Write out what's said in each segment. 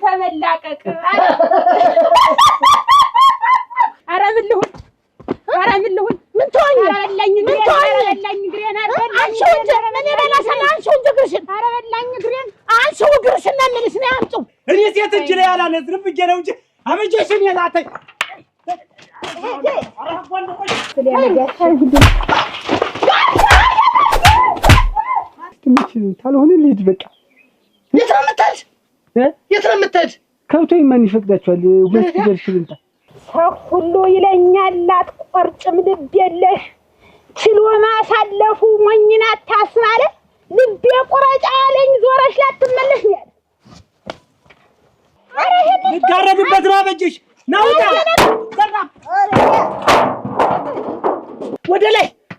ተመላቀቅ ኧረ ምን ልሁን ኧረ ምን ልሁን ምን ትሆኚ ኧረ በላኝ እግሬን አንቺው እንጂ ምን ይበላሻል አንቺው እንጂ እግርሽን ኧረ በላኝ እግሬን አንቺው እግርሽን ነው የምልሽ ነው ያምጪው እኔ ሴት እጅ ላይ አላነዝርም ብዬሽ ነው እንጂ አበጀሽን የላተኝ ካልሆነ ልሂድ በቃ የት ነው የምትሄድ ከብቶኝ ማን ይፈቅዳቸዋል ሁለት ደርሽ ልምጣ ሰው ሁሉ ይለኛል አትቆርጭም ልብ የለሽ ችሎ ማሳለፉ ሞኝና ታስባለ ልቤ ቁረጫ አለኝ ዞረሽ ላትመለሽ ያለ አረ ይሄን ልጋረድበት ነው አበጀሽ ናውጣ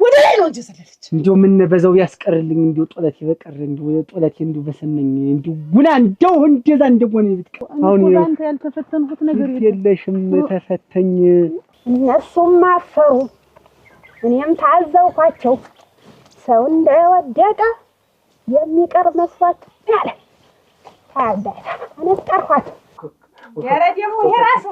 ወደ ላይ ነው እንጂ ሰለለች እንደው ምን በዛው ያስቀርልኝ እንደው ጦለት ይበቀር እንደው ጦለት እንደው በሰመኝ እንደው ጉና እንደው እንደዛ እንደሆነ ይብትቀ አሁን አንተ ያልተፈተንኩት ነገር የለሽም ተፈተኝ እነሱም አፈሩ እኔም ታዘውኳቸው ሰው እንደወደቀ የሚቀር መስዋዕት ያለ ታዳታ አነጣርኳት ያረ ደግሞ ይሄ ራሱ